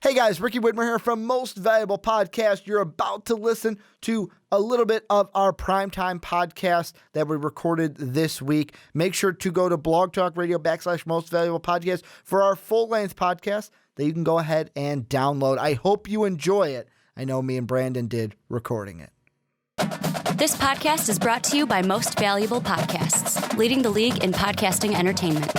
Hey guys, Ricky Widmer here from Most Valuable Podcast. You're about to listen to a little bit of our primetime podcast that we recorded this week. Make sure to go to BlogTalkRadio /Most Valuable Podcast for our full-length podcast that you can go ahead and download. I hope you enjoy it. I know me and Brandon did recording it. This podcast is brought to you by Most Valuable Podcasts, leading the league in podcasting entertainment.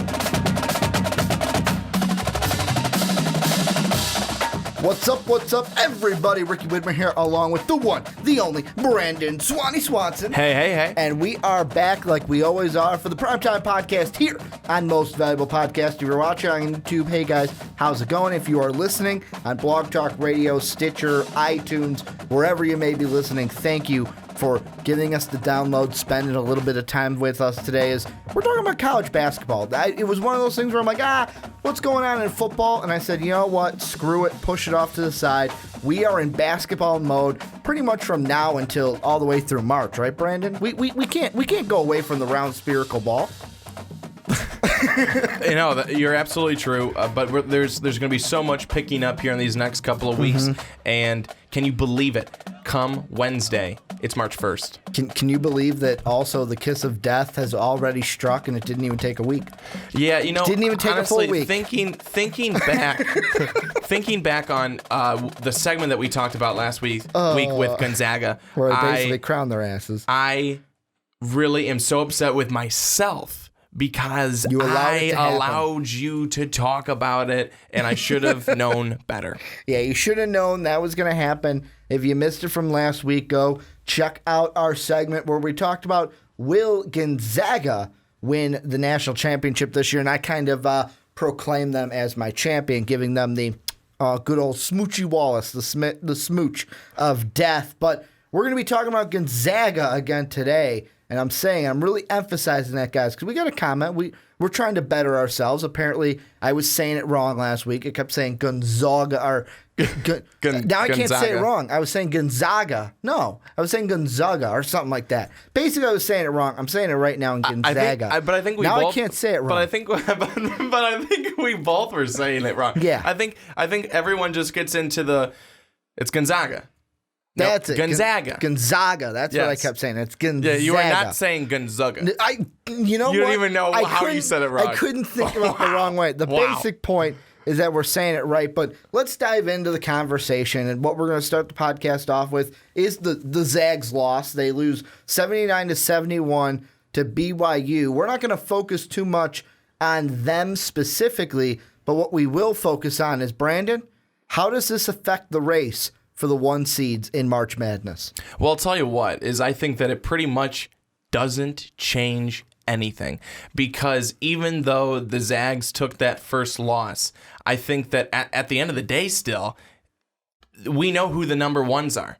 What's up, everybody? Ricky Widmer here, along with the one, the only, Brandon Swanson. Hey. And we are back like we always are for the Primetime Podcast here on Most Valuable Podcast. If you're watching on YouTube, hey guys, how's it going? If you are listening on Blog Talk Radio, Stitcher, iTunes, wherever you may be listening, thank you for giving us the download, spending a little bit of time with us today. As we're talking about college basketball. It was one of those things where I'm like, what's going on in football? And I said, you know what? Screw it. Push it off to the side. We are in basketball mode pretty much from now until all the way through March, right, Brandon? We can't go away from the round spherical ball. You know, you're absolutely true, but there's going to be so much picking up here in these next couple of weeks, and can you believe it? Come Wednesday, it's March 1st. Can you believe that also the kiss of death has already struck and it didn't even take a week? Yeah, you know, it didn't even take honestly, a full week. Thinking back on the segment that we talked about last week with Gonzaga, where they basically crowned their asses. I really am so upset with myself. Because I allowed you to talk about it, and I should have known better. Yeah, you should have known that was going to happen. If you missed it from last week, go check out our segment where we talked about will Gonzaga win the national championship this year, and I kind of proclaimed them as my champion, giving them the good old Smoochy Wallace, the smooch of death. But we're going to be talking about Gonzaga again today. And I'm really emphasizing that, guys, because we got a comment. We're trying to better ourselves. Apparently, I was saying it wrong last week. I kept saying Gonzaga. Now I can't say it wrong. I was saying Gonzaga. No, I was saying Gonzaga or something like that. Basically, I was saying it wrong. I'm saying it right now in Gonzaga. I think we now both, I can't say it wrong. But I think we both were saying it wrong. Yeah. I think everyone just gets into it's Gonzaga. That's it. Gonzaga. Gonzaga. That's what I kept saying. It's Gonzaga. Yeah, you were not saying Gonzaga. You know what? You don't even know how you said it wrong. I couldn't think about the wrong way. The basic point is that we're saying it right, but let's dive into the conversation. And what we're going to start the podcast off with is the Zags loss. They lose 79-71 to BYU. We're not going to focus too much on them specifically, but what we will focus on is, Brandon, how does this affect the race for the 1 seeds in March Madness? Well, I'll tell you what, is I think that it pretty much doesn't change anything. Because even though the Zags took that first loss, I think that at the end of the day still, we know who the number ones are.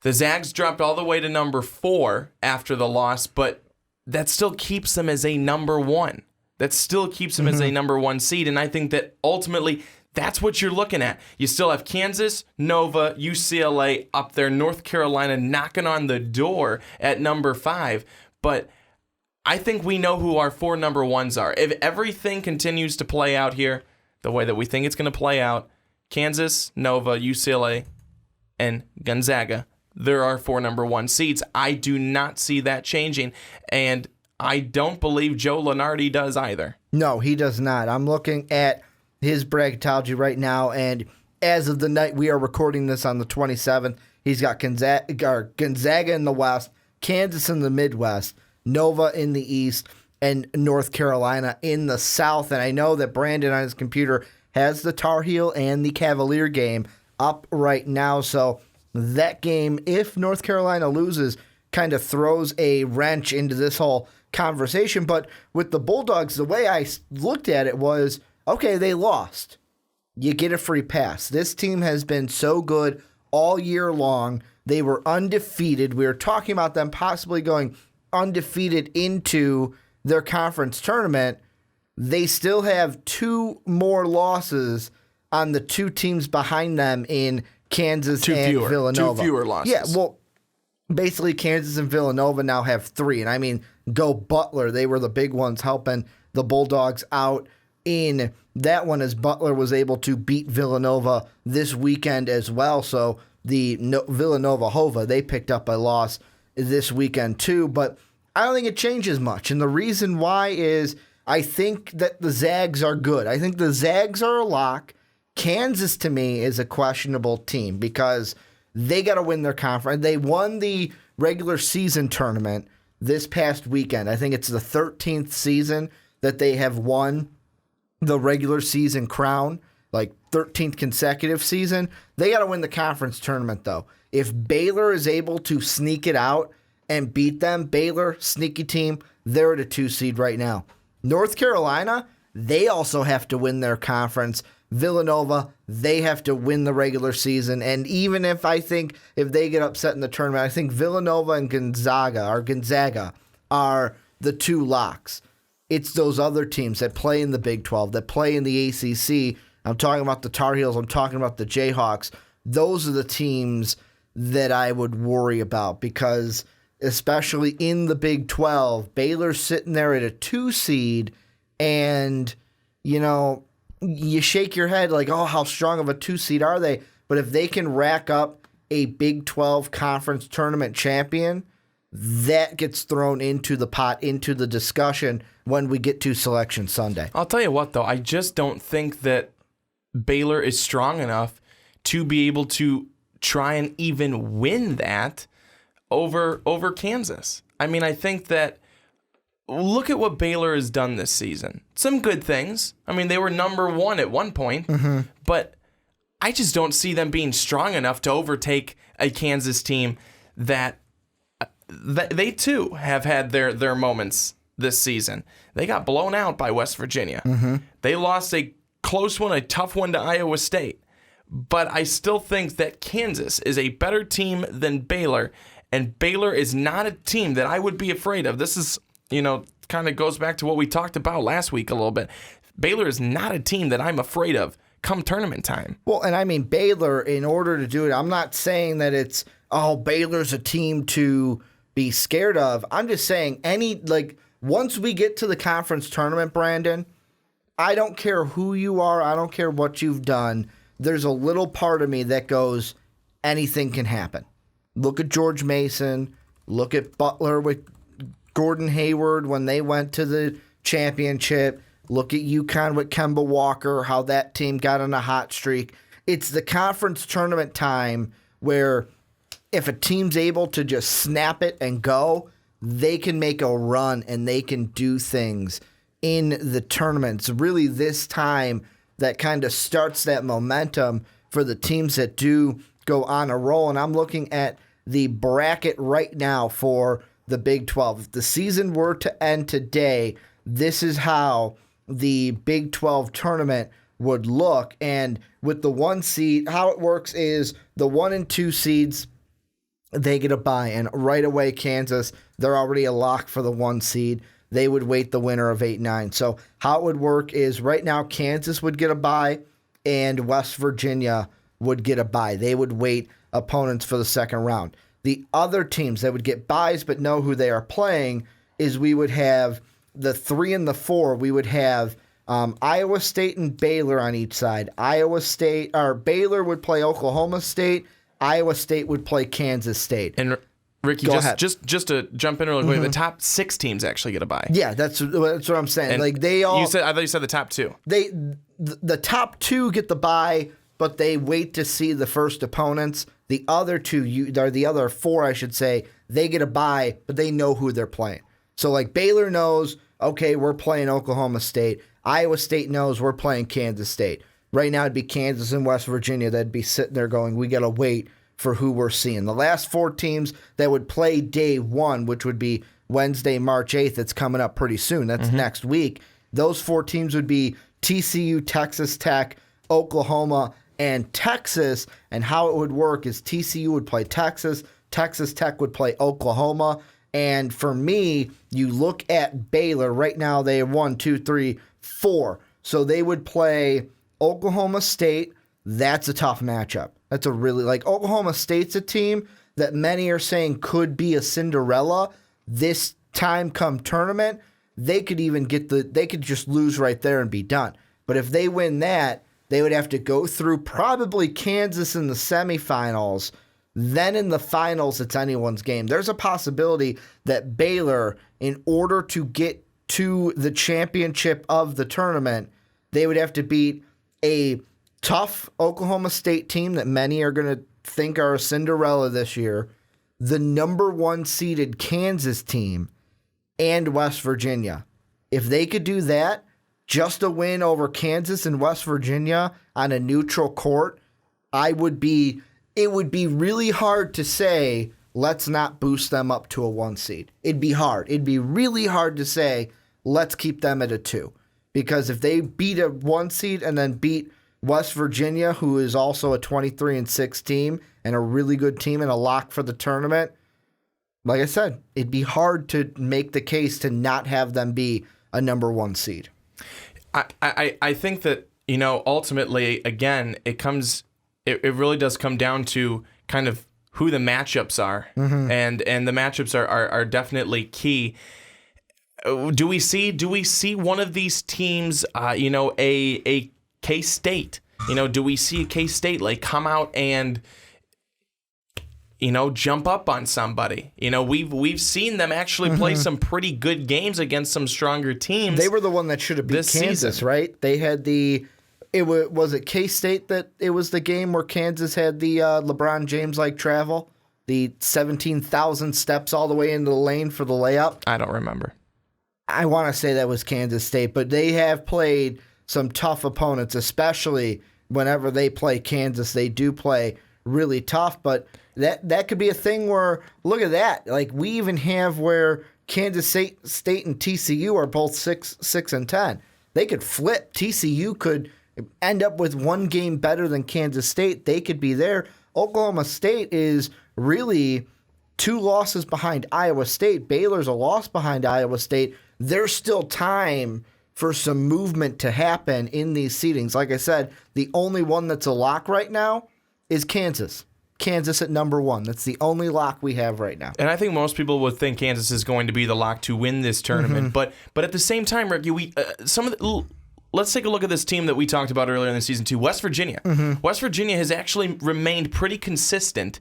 The Zags dropped all the way to number 4 after the loss, but that still keeps them as a number 1. That still keeps them as a number 1 seed. And I think that ultimately that's what you're looking at. You still have Kansas, Nova, UCLA up there, North Carolina knocking on the door at number 5. But I think we know who our 4 number 1s are. If everything continues to play out here the way that we think it's going to play out, Kansas, Nova, UCLA, and Gonzaga, there are 4 number 1 seeds. I do not see that changing, and I don't believe Joe Lunardi does either. No, he does not. I'm looking at his bracketology right now, and as of the night we are recording this on the 27th, he's got Gonzaga in the West, Kansas in the Midwest, Nova in the East, and North Carolina in the South. And I know that Brandon on his computer has the Tar Heel and the Cavalier game up right now, so that game, if North Carolina loses, kind of throws a wrench into this whole conversation. But with the Bulldogs, the way I looked at it was, okay, they lost. You get a free pass. This team has been so good all year long. They were undefeated. We were talking about them possibly going undefeated into their conference tournament. They still have 2 more losses on the 2 teams behind them in Kansas and Villanova. 2 fewer losses. Yeah, well, basically Kansas and Villanova now have 3. And I mean, go Butler. They were the big ones helping the Bulldogs out. in that one as Butler was able to beat Villanova this weekend as well. So the Villanova-Hova, they picked up a loss this weekend too. But I don't think it changes much. And the reason why is I think that the Zags are good. I think the Zags are a lock. Kansas, to me, is a questionable team because they got to win their conference. They won the regular season tournament this past weekend. I think it's the 13th season that they have won the regular season crown, like 13th consecutive season. They got to win the conference tournament, though. If Baylor is able to sneak it out and beat them, Baylor, sneaky team, they're at a 2 seed right now. North Carolina, they also have to win their conference. Villanova, they have to win the regular season. And even if they get upset in the tournament, I think Villanova and Gonzaga are the 2 locks. It's those other teams that play in the Big 12, that play in the ACC. I'm talking about the Tar Heels. I'm talking about the Jayhawks. Those are the teams that I would worry about because especially in the Big 12, Baylor's sitting there at a 2 seed and, you shake your head like, oh, how strong of a 2 seed are they? But if they can rack up a Big 12 conference tournament champion, that gets thrown into the pot, into the discussion when we get to Selection Sunday. I'll tell you what, though. I just don't think that Baylor is strong enough to be able to try and even win that over Kansas. I mean, I think that look at what Baylor has done this season. Some good things. I mean, they were number 1 at one point, but I just don't see them being strong enough to overtake a Kansas team that they too have had their moments this season. They got blown out by West Virginia. They lost a close one, a tough one to Iowa State. But I still think that Kansas is a better team than Baylor, and Baylor is not a team that I would be afraid of. This is, kind of goes back to what we talked about last week a little bit. Baylor is not a team that I'm afraid of come tournament time. Well, and I mean, Baylor, in order to do it, I'm not saying that it's, Baylor's a team to be scared of. I'm just saying once we get to the conference tournament, Brandon, I don't care who you are. I don't care what you've done. There's a little part of me that goes, anything can happen. Look at George Mason. Look at Butler with Gordon Hayward when they went to the championship. Look at UConn with Kemba Walker, how that team got on a hot streak. It's the conference tournament time where if a team's able to just snap it and go, they can make a run and they can do things in the tournaments. Really this time that kind of starts that momentum for the teams that do go on a roll. And I'm looking at the bracket right now for the Big 12. If the season were to end today, this is how the Big 12 tournament would look. And with the 1 seed, how it works is the 1 and 2 seeds, they get a bye. And right away, Kansas, they're already a lock for the 1 seed. They would wait the winner of 8-9. So how it would work is right now, Kansas would get a bye and West Virginia would get a bye. They would wait opponents for the second round. The other teams that would get byes but know who they are playing is we would have the 3 and the 4. We would have Iowa State and Baylor on each side. Baylor would play Oklahoma State. Iowa State would play Kansas State. And Ricky, just to jump in really quick, the top 6 teams actually get a bye. Yeah, that's what I'm saying. And I thought you said the top 2. The top 2 get the bye, but they wait to see the first opponents. The other 2, the other 4, I should say, they get a bye, but they know who they're playing. So Baylor knows, okay, we're playing Oklahoma State. Iowa State knows we're playing Kansas State. Right now it'd be Kansas and West Virginia that'd be sitting there going, we got to wait for who we're seeing. The last 4 teams that would play day 1, which would be Wednesday, March 8th, it's coming up pretty soon. That's next week. Those 4 teams would be TCU, Texas Tech, Oklahoma, and Texas. And how it would work is TCU would play Texas, Texas Tech would play Oklahoma. And for me, you look at Baylor. Right now they have 1, 2, 3, 4. So they would play Oklahoma State. That's a tough matchup. That's a really, Oklahoma State's a team that many are saying could be a Cinderella this time come tournament. they could even they could just lose right there and be done. But if they win that, they would have to go through probably Kansas in the semifinals. Then in the finals, it's anyone's game. There's a possibility that Baylor, in order to get to the championship of the tournament, they would have to beat a tough Oklahoma State team that many are going to think are a Cinderella this year, the number 1 seeded Kansas team, and West Virginia. If they could do that, just a win over Kansas and West Virginia on a neutral court, it would be really hard to say, let's not boost them up to a 1 seed. It'd be hard. It'd be really hard to say, let's keep them at a 2. Because if they beat a 1 seed and then beat West Virginia, who is also a 23-6 team and a really good team and a lock for the tournament, like I said, it'd be hard to make the case to not have them be a number 1 seed. I think that, ultimately, again, it really does come down to kind of who the matchups are. Mm-hmm. And the matchups are definitely key. Do we see one of these teams, a K-State? Do we see a K-State like come out and jump up on somebody? We've seen them actually play some pretty good games against some stronger teams. They were the one that should have beat Kansas, season. Right? They had was it K-State that it was the game where Kansas had the LeBron James-like travel, the 17,000 steps all the way into the lane for the layup? I don't remember. I want to say that was Kansas State, but they have played some tough opponents, especially whenever they play Kansas. They do play really tough, but that could be a thing where, look at that. Like, we even have where Kansas State and TCU are both 6-10. They could flip. TCU could end up with 1 game better than Kansas State. They could be there. Oklahoma State is really 2 losses behind Iowa State. Baylor's a loss behind Iowa State. There's still time for some movement to happen in these seedings. Like I said, the only one that's a lock right now is Kansas. Kansas at number 1. That's the only lock we have right now. And I think most people would think Kansas is going to be the lock to win this tournament. Mm-hmm. But at the same time, Ricky, let's take a look at this team that we talked about earlier in the season 2, West Virginia. Mm-hmm. West Virginia has actually remained pretty consistent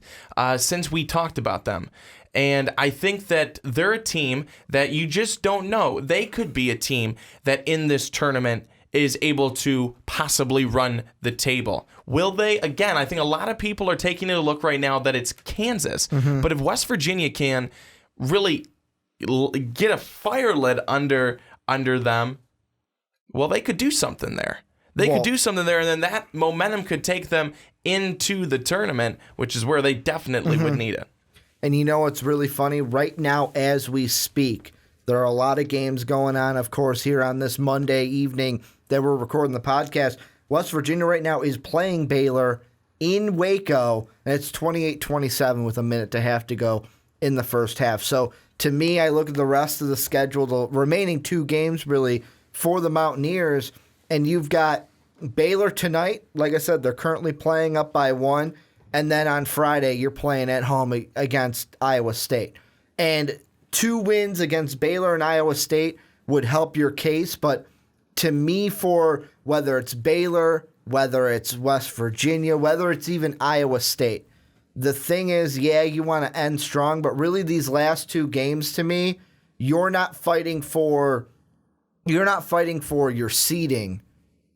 since we talked about them. And I think that they're a team that you just don't know. They could be a team that in this tournament is able to possibly run the table. Will they? Again, I think a lot of people are taking a look right now that it's Kansas. Mm-hmm. But if West Virginia can really get a fire lit under them, well, they could do something there. They could do something there, and then that momentum could take them into the tournament, which is where they definitely would need it. And what's really funny? Right now, as we speak, there are a lot of games going on, of course, here on this Monday evening that we're recording the podcast. West Virginia right now is playing Baylor in Waco, and it's 28-27 with a minute to have to go in the first half. So, to me, I look at the rest of the schedule, the remaining 2 games, really, for the Mountaineers, and you've got Baylor tonight. Like I said, they're currently playing up by 1. And then on Friday, you're playing at home against Iowa State. And 2 wins against Baylor and Iowa State would help your case. But to me, for whether it's Baylor, whether it's West Virginia, whether it's even Iowa State, the thing is, you want to end strong. But really, these last 2 games, to me, you're not fighting for your seeding.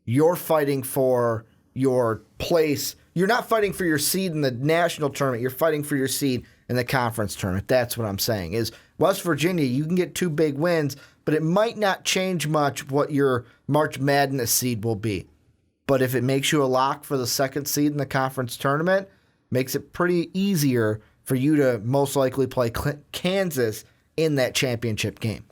You're fighting for your place. You're not fighting for your seed in the national tournament. You're fighting for your seed in the conference tournament. That's what I'm saying. Is West Virginia, you can get 2 big wins, but it might not change much what your March Madness seed will be. But if it makes you a lock for the 2nd seed in the conference tournament, makes it pretty easier for you to most likely play Kansas in that championship game.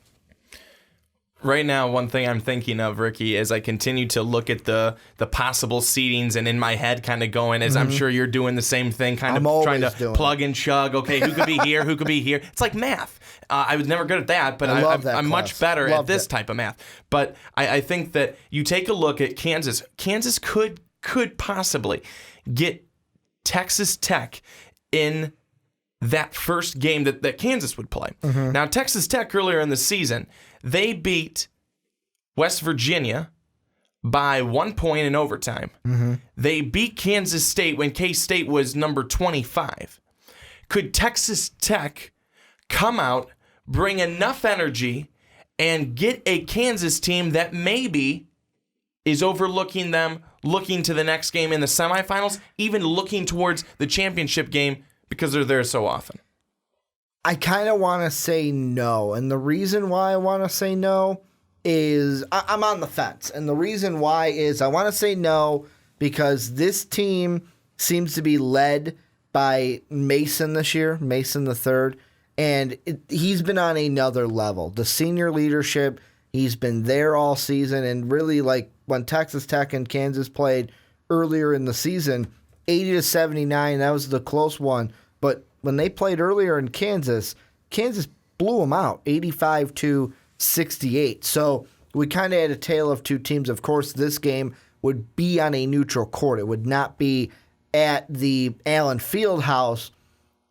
Right now, one thing I'm thinking of, Ricky, as I continue to look at the possible seedings and in my head kind of going, as I'm sure you're doing the same thing, kind of trying to plug and chug, okay, who could be here, who could be here. It's like math. I was never good at that, but I'm much better at this type of math. But I think that you take a look at Kansas. Kansas could possibly get Texas Tech in that first game that Kansas would play. Now, Texas Tech earlier in the season, they beat West Virginia by 1 point in overtime. They beat Kansas State when K-State was number 25. Could Texas Tech come out, bring enough energy, and get a Kansas team that maybe is overlooking them, looking to the next game in the semifinals, even looking towards the championship game because they're there so often? I kind of want to say no. And the reason why I want to say no is I'm on the fence. And the reason why is I want to say no because this team seems to be led by Mason this year, Mason the third. And he's been on another level. The senior leadership, he's been there all season. And really, like when Texas Tech and Kansas played earlier in the season, 80-79, that was the close one. But when they played earlier in Kansas, Kansas blew them out, 85-68. So we kind of had a tale of two teams. Of course, this game would be on a neutral court. It would not be at the Allen Fieldhouse.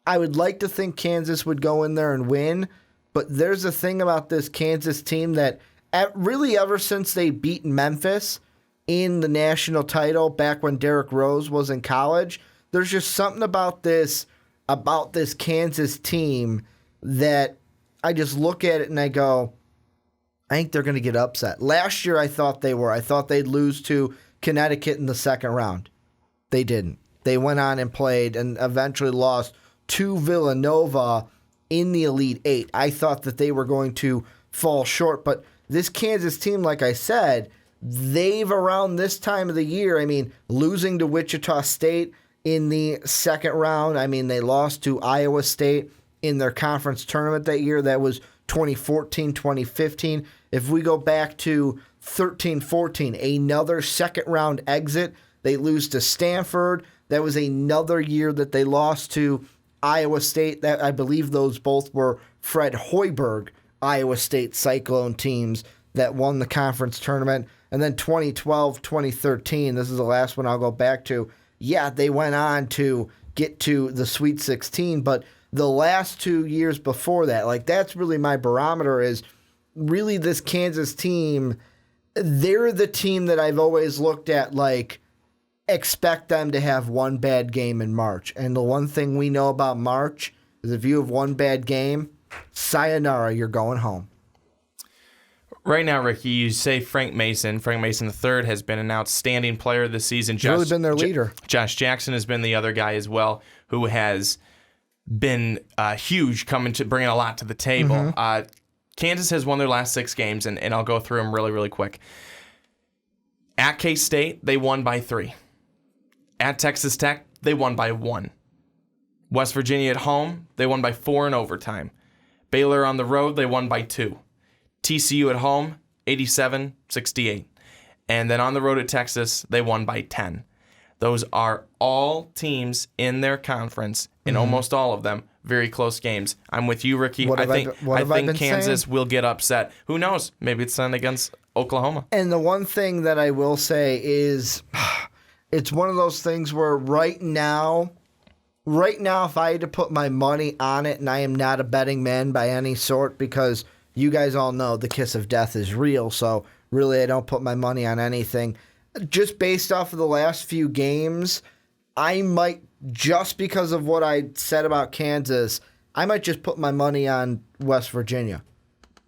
I would like to think Kansas would go in there and win, but there's a thing about this Kansas team that really ever since they beat Memphis in the national title back when Derrick Rose was in college, there's just something about this Kansas team that I just look at it and I go, I think they're going to get upset. Last year I thought they were. I thought they'd lose to Connecticut in the second round. They didn't. They went on and played and eventually lost to Villanova in the Elite Eight. I thought that they were going to fall short, but this Kansas team, like I said, they've around this time of the year, losing to Wichita State in the second round. They lost to Iowa State in their conference tournament that year. That was 2014, 2015. If we go back to 13-14, another second round exit. They lose to Stanford. That was another year that they lost to Iowa State. That I believe those both were Fred Hoiberg Iowa State Cyclone teams that won the conference tournament. And then 2012, 2013, this is the last one I'll go back to. Yeah, they went on to get to the Sweet 16, but the last 2 years before that, that's really my barometer is really this Kansas team. They're the team that I've always looked at expect them to have one bad game in March. And the one thing we know about March is if you have one bad game, sayonara, you're going home. Right now, Ricky, you say Frank Mason. Frank Mason III has been an outstanding player this season. He's really been their leader. Josh Jackson has been the other guy as well who has been huge, bringing a lot to the table. Kansas has won their last 6 games, and I'll go through them really, really quick. At K-State, they won by 3. At Texas Tech, they won by 1. West Virginia at home, they won by 4 in overtime. Baylor on the road, they won by 2. TCU at home, 87-68. And then on the road at Texas, they won by 10. Those are all teams in their conference, in almost all of them, very close games. I'm with you, Ricky. I think Kansas will get upset. Who knows? Maybe it's done against Oklahoma. And the one thing that I will say is it's one of those things where right now, if I had to put my money on it, and I am not a betting man by any sort because you guys all know the kiss of death is real, so really I don't put my money on anything. Just based off of the last few games, I might, just because of what I said about Kansas, I might just put my money on West Virginia.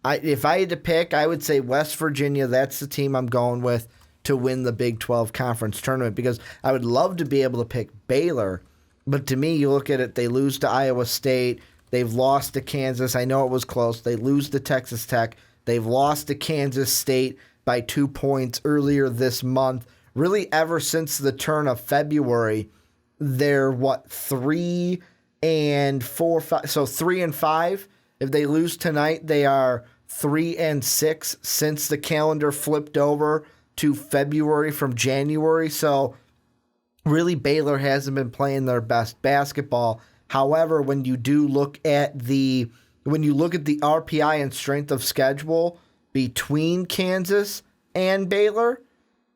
If I had to pick, I would say West Virginia, that's the team I'm going with to win the Big 12 Conference Tournament because I would love to be able to pick Baylor, but to me, you look at it, they lose to Iowa State, they've lost to Kansas, I know it was close, they lose to Texas Tech, they've lost to Kansas State by 2 points earlier this month. Really, ever since the turn of February, they're 3-4, 5. So 3-5. If they lose tonight, they are 3-6 since the calendar flipped over to February from January. So really, Baylor hasn't been playing their best basketball. However, when you look at the RPI and strength of schedule between Kansas and Baylor,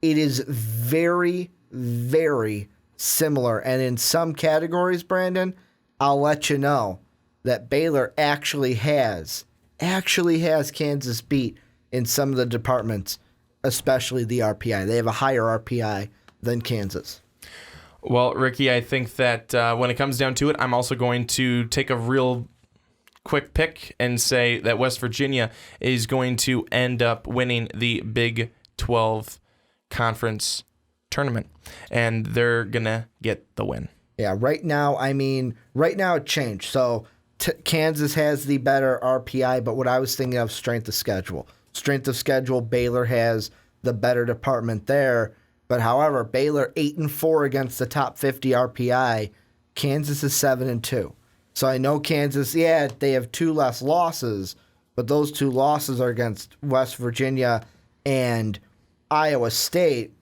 it is very, very similar. And in some categories, Brandon, I'll let you know that Baylor actually has Kansas beat in some of the departments, especially the RPI. They have a higher RPI than Kansas. Well, Ricky, I think that when it comes down to it, I'm also going to take a real quick pick and say that West Virginia is going to end up winning the Big 12 conference tournament, and they're going to get the win. Yeah, right now it changed. So Kansas has the better RPI, but what I was thinking of, strength of schedule. Strength of schedule, Baylor has the better department there. But however, Baylor 8-4 against the top 50 RPI. Kansas is 7-2. So I know Kansas, they have 2 less losses, but those 2 losses are against West Virginia and Iowa State.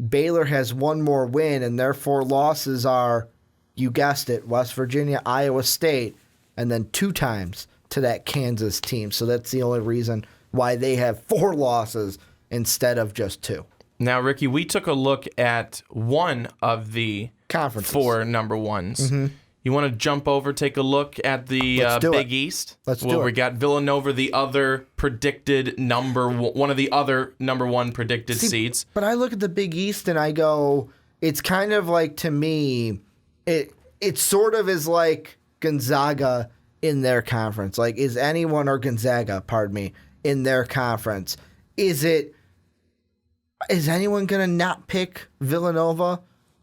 Baylor has 1 more win, and their 4 losses are, you guessed it, West Virginia, Iowa State, and then 2 times to that Kansas team. So that's the only reason why they have 4 losses instead of just 2. Now, Ricky, we took a look at one of the conferences, 4 number ones. Mm-hmm. You want to jump over, take a look at the Big East? Let's do it. We got Villanova, the other predicted one of the other number 1 predicted seeds. But I look at the Big East and I go, it's kind of like, to me, it sort of is like Gonzaga in their conference. Like, is anyone, or Gonzaga, pardon me, in their conference? Is anyone going to not pick Villanova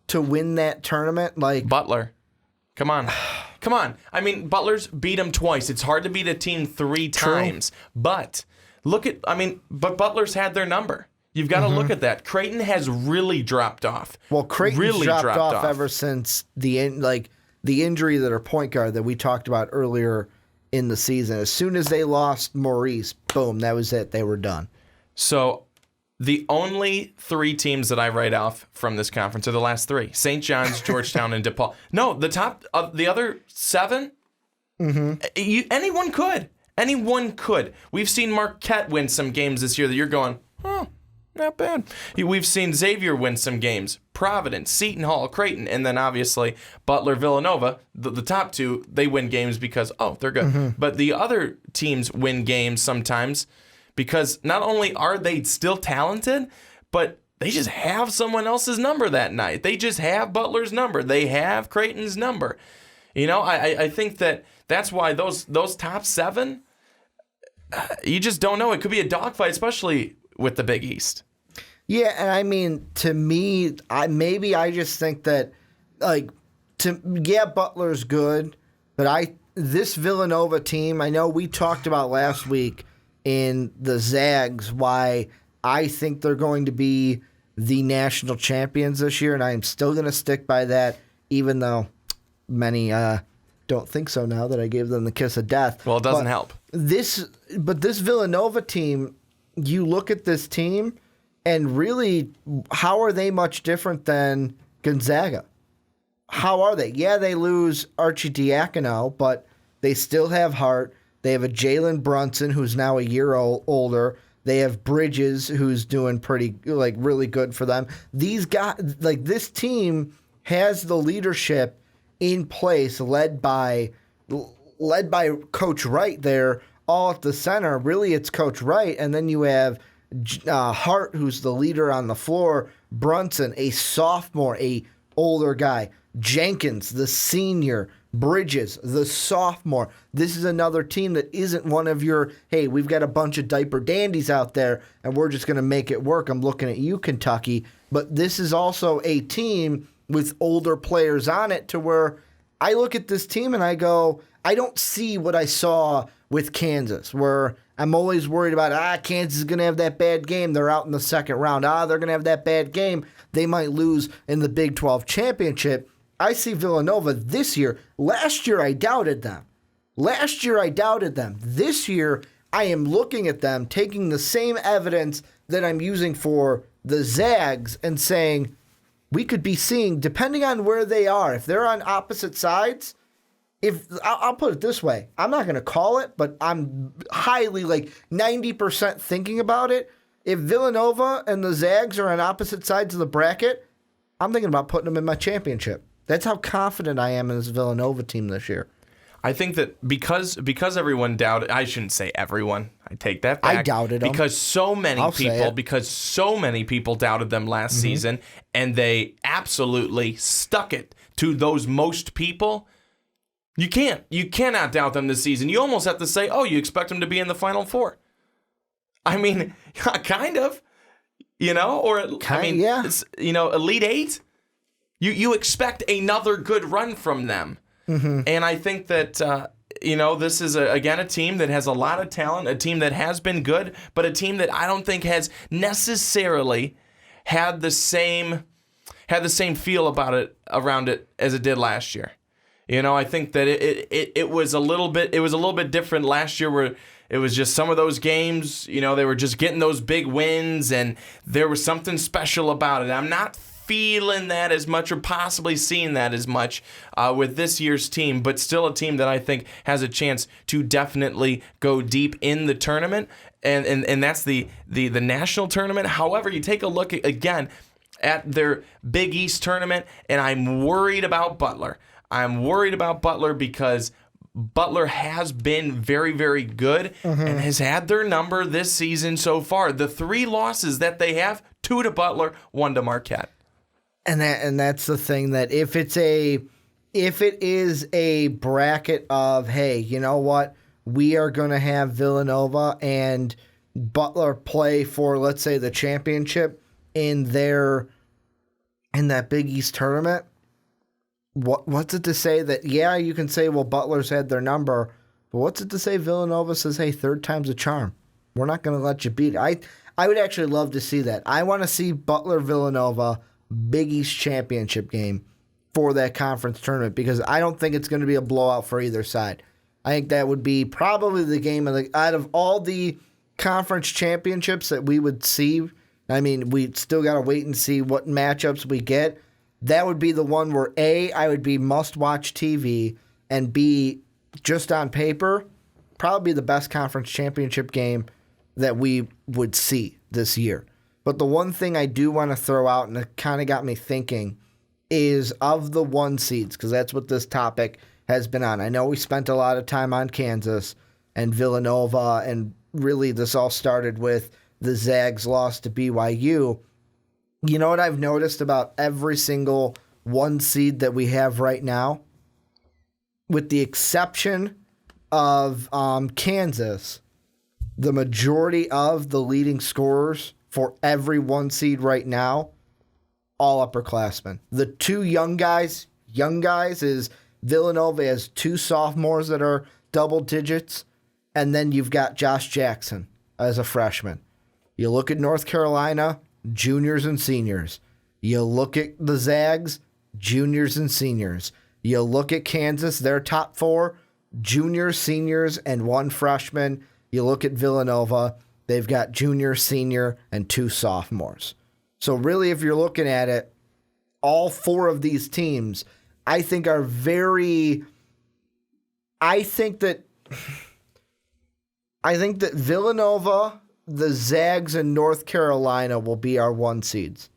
to win that tournament? Like Butler. Come on. Come on. I mean, Butler's beat them twice. It's hard to beat a team 3 times. But but Butler's had their number. You've got to look at that. Creighton has really dropped off. Well, Creighton's dropped off ever since the injury to their point guard that we talked about earlier in the season. As soon as they lost Maurice, boom, that was it. They were done. So the only 3 teams that I write off from this conference are the last 3: St. John's, Georgetown, and DePaul. No, the top of the other 7. Anyone could. Anyone could. We've seen Marquette win some games this year that you're going, not bad. We've seen Xavier win some games. Providence, Seton Hall, Creighton, and then obviously Butler, Villanova. The top 2, they win games because, they're good. But the other teams win games sometimes because not only are they still talented, but they just have someone else's number that night. They just have Butler's number. They have Creighton's number. I think that's why those top 7, you just don't know. It could be a dogfight, especially with the Big East. Yeah, and I mean, to me, I just think that, Butler's good, but this Villanova team, I know we talked about last week in the Zags why I think they're going to be the national champions this year, and I am still going to stick by that, even though many don't think so now that I gave them the kiss of death. Well, it doesn't help. This Villanova team, you look at this team, and really, how are they much different than Gonzaga? How are they? Yeah, they lose Archie Diacono, but they still have heart. They have a Jalen Brunson, who's now a year older. They have Bridges, who's doing really good for them. These guys, this team has the leadership in place, led by Coach Wright there, all at the center. Really, it's Coach Wright, and then you have Hart, who's the leader on the floor. Brunson, a sophomore, a older guy. Jenkins, the senior. Bridges, the sophomore. This is another team that isn't one of your, hey, we've got a bunch of diaper dandies out there and we're just going to make it work. I'm looking at you, Kentucky. But this is also a team with older players on it, to where I look at this team and I go, I don't see what I saw with Kansas, where I'm always worried about, Kansas is going to have that bad game. They're out in the second round. They're going to have that bad game. They might lose in the Big 12 championship. I see Villanova this year. Last year, I doubted them. This year, I am looking at them, taking the same evidence that I'm using for the Zags, and saying, we could be seeing, depending on where they are, if they're on opposite sides, I'll put it this way, I'm not going to call it, but I'm highly, 90% thinking about it. If Villanova and the Zags are on opposite sides of the bracket, I'm thinking about putting them in my championship. That's how confident I am in this Villanova team this year. I think that because everyone doubted, I shouldn't say everyone. I take that back. I doubted them. Because so many people doubted them last season, and they absolutely stuck it to those most people. You cannot doubt them this season. You almost have to say, oh, you expect them to be in the Final Four. I mean, kind of, or it's, Elite Eight. You expect another good run from them. And I think that, this is, a team that has a lot of talent, a team that has been good, but a team that I don't think has necessarily had the same feel around it as it did last year. I think that it was a little bit different last year, where it was just some of those games, they were just getting those big wins, and there was something special about it. I'm not feeling that as much, or possibly seeing that as much with this year's team, but still a team that I think has a chance to definitely go deep in the tournament, and that's the national tournament. However, you take a look again at their Big East tournament, and I'm worried about Butler. I'm worried about Butler because Butler has been very, very good and has had their number this season so far. The 3 losses that they have, 2 to Butler, 1 to Marquette. And that's the thing, that if it is a bracket of, hey, you know what, we are going to have Villanova and Butler play for, let's say, the championship in that Big East tournament, what's it to say that, yeah, you can say, well, Butler's had their number, but what's it to say Villanova says, hey, third time's a charm. We're not going to let you beat it. I would actually love to see that. I want to see Butler-Villanova Big East championship game for that conference tournament, because I don't think it's going to be a blowout for either side. I think that would be probably the game out of all the conference championships that we would see. I mean, we still got to wait and see what matchups we get. That would be the one where A, I would be must-watch TV, and B, just on paper, probably the best conference championship game that we would see this year. But the one thing I do want to throw out, and it kind of got me thinking, is of the 1 seeds, because that's what this topic has been on. I know we spent a lot of time on Kansas and Villanova, and really this all started with the Zags loss to BYU. You know what I've noticed about every single 1 seed that we have right now? With the exception of Kansas, the majority of the leading scorers for every 1 seed right now, all upperclassmen. The 2 young guys is Villanova has 2 sophomores that are double digits, and then you've got Josh Jackson as a freshman. You look at North Carolina, juniors and seniors. You look at the Zags, juniors and seniors. You look at Kansas, their top 4, juniors, seniors, and 1 freshman. You look at Villanova, they've got junior, senior, and 2 sophomores. So really, if you're looking at it, all 4 of these teams, I think are very... I think that Villanova, the Zags, and North Carolina will be our 1 seeds.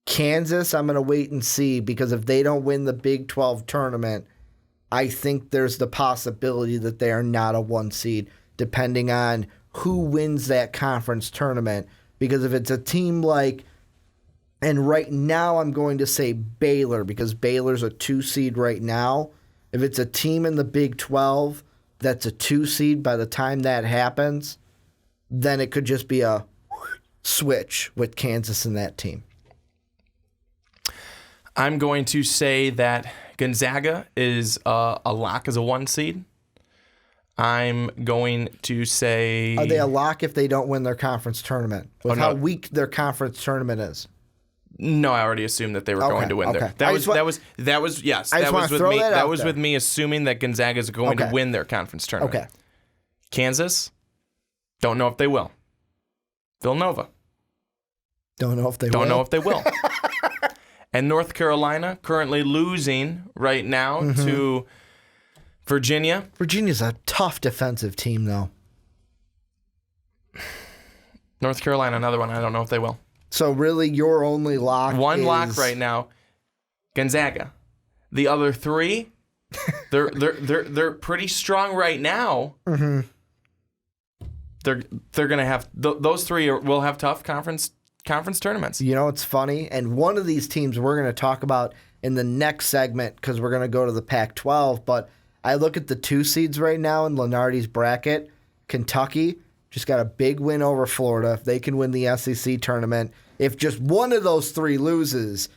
Kansas, I'm going to wait and see, because if they don't win the Big 12 tournament, I think there's the possibility that they are not a 1 seed, depending on who wins that conference tournament. Because if it's a team like, and right now I'm going to say Baylor, because Baylor's a 2 seed right now. If it's a team in the Big 12 that's a 2 seed by the time that happens, then it could just be a switch with Kansas and that team. I'm going to say that Gonzaga is a lock as a 1 seed. I'm going to say... Are they a lock if they don't win their conference tournament? With how weak their conference tournament is? No, I already assumed that they were going to win there. That was with me assuming that Gonzaga is going to win their conference tournament. Okay. Kansas, don't know if they will. Villanova, don't know if they will. And North Carolina, currently losing right now to Virginia. Virginia's a tough defensive team, though. North Carolina, another one. I don't know if they will. So really, your only lock lock right now, Gonzaga. The other three, they're pretty strong right now. Mm-hmm. They're gonna have those three will have tough conference tournaments. You know, it's funny, and one of these teams we're going to talk about in the next segment because we're going to go to the Pac-12. But I look at the 2 seeds right now in Lenardi's bracket. Kentucky just got a big win over Florida. If they can win the SEC tournament, if just one of those 3 loses,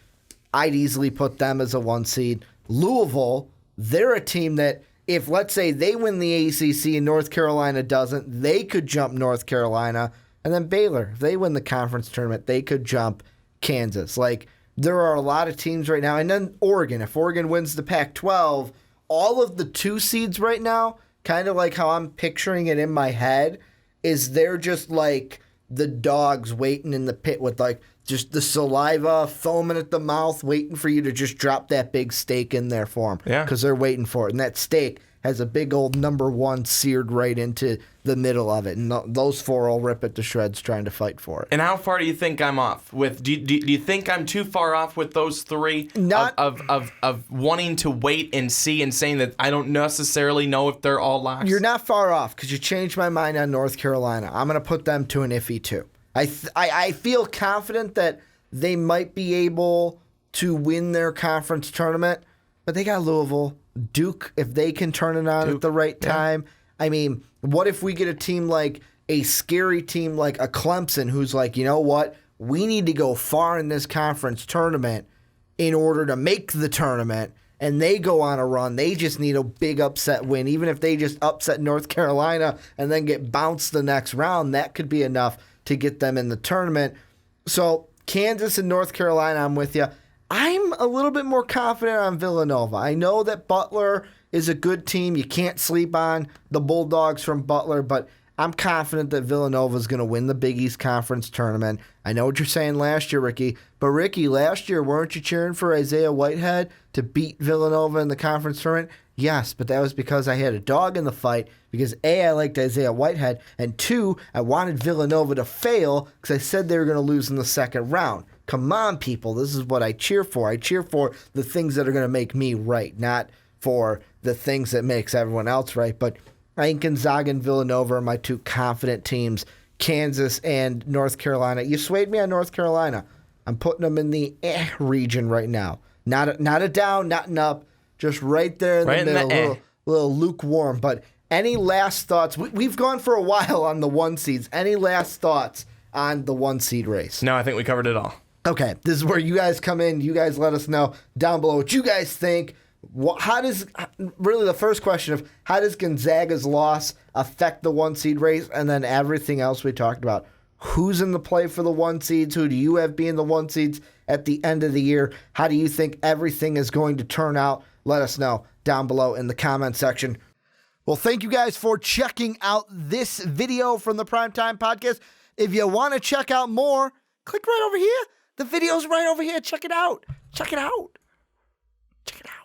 I'd easily put them as a 1 seed. Louisville, they're a team that if, let's say, they win the ACC and North Carolina doesn't, they could jump North Carolina. And then Baylor, if they win the conference tournament, they could jump Kansas. Like, there are a lot of teams right now. And then Oregon, if Oregon wins the Pac-12, all of the 2 seeds right now, kind of like how I'm picturing it in my head, is they're just like the dogs waiting in the pit with like just the saliva foaming at the mouth, waiting for you to just drop that big steak in there for them. Yeah. Because they're waiting for it. And that steak has a big old number 1 seared right into the middle of it. And those 4 will rip it to shreds trying to fight for it. And how far do you think I'm off with? Do you think I'm too far off with those 3 of wanting to wait and see and saying that I don't necessarily know if they're all locks? You're not far off because you changed my mind on North Carolina. I'm going to put them to an iffy 2. I feel confident that they might be able to win their conference tournament, but they got Louisville. Duke, if they can turn it on at the right time. Yeah. I mean, what if we get a team like a scary team like a Clemson who's like, you know what? We need to go far in this conference tournament in order to make the tournament, and they go on a run. They just need a big upset win. Even if they just upset North Carolina and then get bounced the next round, that could be enough to get them in the tournament. So Kansas and North Carolina, I'm with you. I'm a little bit more confident on Villanova. I know that Butler is a good team. You can't sleep on the Bulldogs from Butler, but I'm confident that Villanova is going to win the Big East Conference tournament. I know what you're saying last year, Ricky, but Ricky, last year, weren't you cheering for Isaiah Whitehead to beat Villanova in the conference tournament? Yes, but that was because I had a dog in the fight because A, I liked Isaiah Whitehead, and 2, I wanted Villanova to fail because I said they were going to lose in the second round. Come on, people. This is what I cheer for. I cheer for the things that are going to make me right, not for the things that makes everyone else right. But I think Gonzaga and Villanova are my 2 confident teams, Kansas and North Carolina. You swayed me on North Carolina. I'm putting them in the region right now. Not a down, not an up, just right there in the middle, little lukewarm. But any last thoughts? We've gone for a while on the 1 seeds. Any last thoughts on the 1 seed race? No, I think we covered it all. Okay, this is where you guys come in. You guys let us know down below what you guys think. How does, really the first question of how does Gonzaga's loss affect the 1 seed race, and then everything else we talked about. Who's in the play for the 1 seeds? Who do you have being the 1 seeds at the end of the year? How do you think everything is going to turn out? Let us know down below in the comment section. Well, thank you guys for checking out this video from the Primetime Podcast. If you want to check out more, click right over here. The video's right over here. Check it out. Check it out. Check it out.